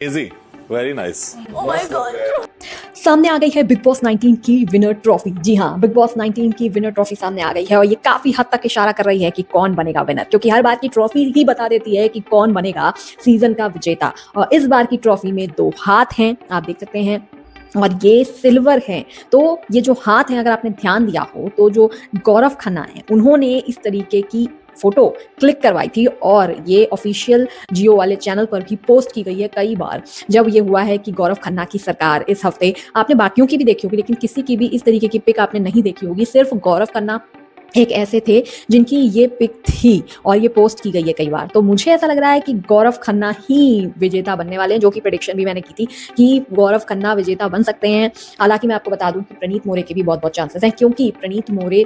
Easy, very nice. Oh my God. सामने आ गई है बिग बॉस 19 की विनर ट्रॉफी। जी हाँ, बिग बॉस 19 की विनर ट्रॉफी सामने आ गई है और ये काफी हद तक इशारा कर रही है कि कौन बनेगा विनर, क्योंकि हर बार की ट्रॉफी ही बता देती है कि कौन बनेगा सीजन का विजेता। और इस बार की ट्रॉफी में 2 हाथ हैं, आप देख सकते हैं, और ये सिल्वर है। तो ये जो हाथ हैं, अगर आपने ध्यान दिया हो तो जो गौरव खन्ना है उन्होंने इस तरीके की फोटो क्लिक करवाई थी और ये ऑफिशियल जियो वाले चैनल पर भी पोस्ट की गई है कई बार। जब ये हुआ है कि गौरव खन्ना की सरकार इस हफ्ते, आपने बाकियों की भी देखी होगी लेकिन किसी की भी इस तरीके की पिक आपने नहीं देखी होगी, सिर्फ गौरव खन्ना एक ऐसे थे जिनकी ये पिक थी और ये पोस्ट की गई है कई बार। तो मुझे ऐसा लग रहा है कि गौरव खन्ना ही विजेता बनने वाले हैं, जो कि प्रेडिक्शन भी मैंने की थी कि गौरव खन्ना विजेता बन सकते हैं। हालांकि मैं आपको बता दूं कि प्रणीत मोरे के भी बहुत बहुत चांसेस हैं, क्योंकि प्रणीत मोरे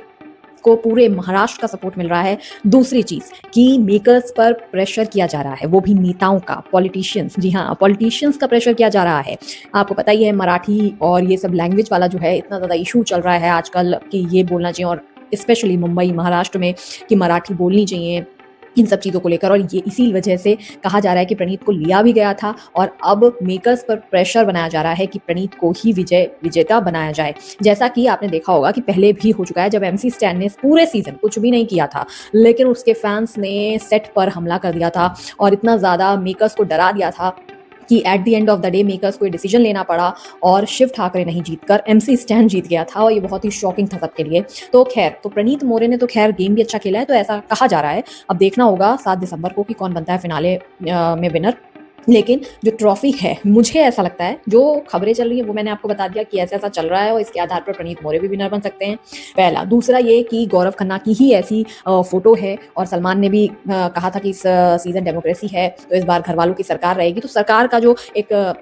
को पूरे महाराष्ट्र का सपोर्ट मिल रहा है। दूसरी चीज कि मेकर्स पर प्रेशर किया जा रहा है, वो भी नेताओं का, पॉलिटिशियंस, जी हाँ पॉलिटिशियंस का प्रेशर किया जा रहा है। आपको पता ही है मराठी और ये सब लैंग्वेज वाला जो है इतना ज़्यादा इशू चल रहा है आजकल कि ये बोलना चाहिए, और स्पेशली मुंबई महाराष्ट्र में कि मराठी बोलनी चाहिए, इन सब चीज़ों को लेकर। और ये इसी वजह से कहा जा रहा है कि प्रणीत को लिया भी गया था और अब मेकर्स पर प्रेशर बनाया जा रहा है कि प्रणीत को ही विजेता बनाया जाए। जैसा कि आपने देखा होगा कि पहले भी हो चुका है, जब MC स्टैन ने पूरे सीजन कुछ भी नहीं किया था लेकिन उसके फैंस ने सेट पर हमला कर दिया था और इतना ज़्यादा मेकर्स को डरा दिया था कि at the end of the day makers को ये डिसीजन लेना पड़ा और शिव ठाकरे नहीं जीतकर MC स्टैन जीत गया था, और ये बहुत ही शॉकिंग था सबके लिए। तो खैर, तो प्रणीत मोरे ने तो खैर गेम भी अच्छा खेला है, तो ऐसा कहा जा रहा है। अब देखना होगा 7 दिसंबर को कि कौन बनता है फिनाले में विनर। लेकिन जो ट्रॉफी है, मुझे ऐसा लगता है, जो खबरें चल रही है वो मैंने आपको बता दिया कि ऐसा ऐसा चल रहा है और इसके आधार पर प्रणीत मोरे भी विनर बन सकते हैं, पहला। दूसरा ये कि गौरव खन्ना की ही ऐसी फोटो है और सलमान ने भी कहा था कि इस सीजन डेमोक्रेसी है तो इस बार घर वालों की सरकार रहेगी, तो सरकार का जो एक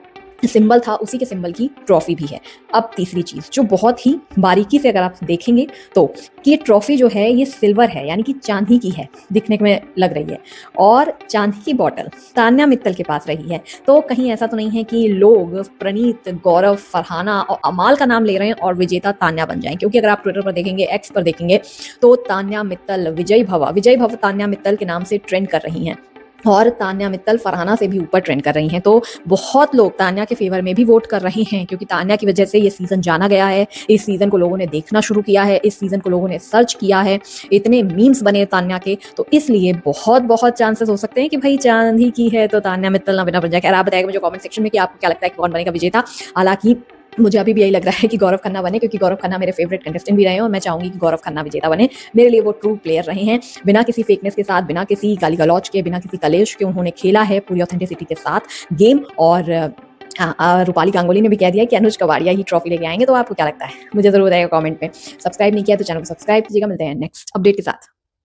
सिंबल था उसी के सिंबल की ट्रॉफी भी है। अब तीसरी चीज जो बहुत ही बारीकी से अगर आप देखेंगे तो कि ये ट्रॉफी जो है ये सिल्वर है, यानी कि चांदी की है, दिखने में लग रही है, और चांदी की बॉटल तान्या मित्तल के पास रही है। तो कहीं ऐसा तो नहीं है कि लोग प्रणीत, गौरव, फरहाना और अमाल का नाम ले रहे हैं और विजेता तान्या बन जाए, क्योंकि अगर आप ट्विटर पर देखेंगे, एक्स पर देखेंगे, तो तान्या मित्तल, विजय भव तान्या मित्तल के नाम से ट्रेंड कर रही हैं और तान्या मित्तल फरहाना से भी ऊपर ट्रेंड कर रही हैं। तो बहुत लोग तान्या के फेवर में भी वोट कर रहे हैं, क्योंकि तान्या की वजह से ये सीजन जाना गया है। इस सीजन को लोगों ने देखना शुरू किया है, इस सीजन को लोगों ने सर्च किया है, इतने मीम्स बने तान्या के, तो इसलिए बहुत बहुत चांसेस हो सकते हैं कि भाई चांदी की है तो तान्या मित्तल ना बिना बन जाए। आप बताएगा मुझे कमेंट सेक्शन में कि आपको क्या लगता है कि कौन बनेगा विजेता। हालांकि मुझे अभी भी यही लग रहा है कि गौरव खन्ना बने, क्योंकि गौरव खन्ना मेरे फेवरेट कंटेस्टेंट भी रहे हैं और मैं चाहूंगी कि गौरव खन्ना विजेता बने। मेरे लिए वो ट्रू प्लेयर रहे हैं, बिना किसी फेकनेस के साथ, बिना किसी गाली गलौज के, बिना किसी कलेश के उन्होंने खेला है पूरी ऑथेंटिसिटी के साथ गेम। और रूपाली गांगुली ने भी कह दिया कि अनुज कवाड़िया ही ट्रॉफी लेके आएंगे। तो आपको क्या लगता है मुझे जरूर बताइएगा कमेंट में। सब्सक्राइब नहीं किया तो चैनल को सब्सक्राइब कीजिएगा। मिलते हैं नेक्स्ट अपडेट के साथ।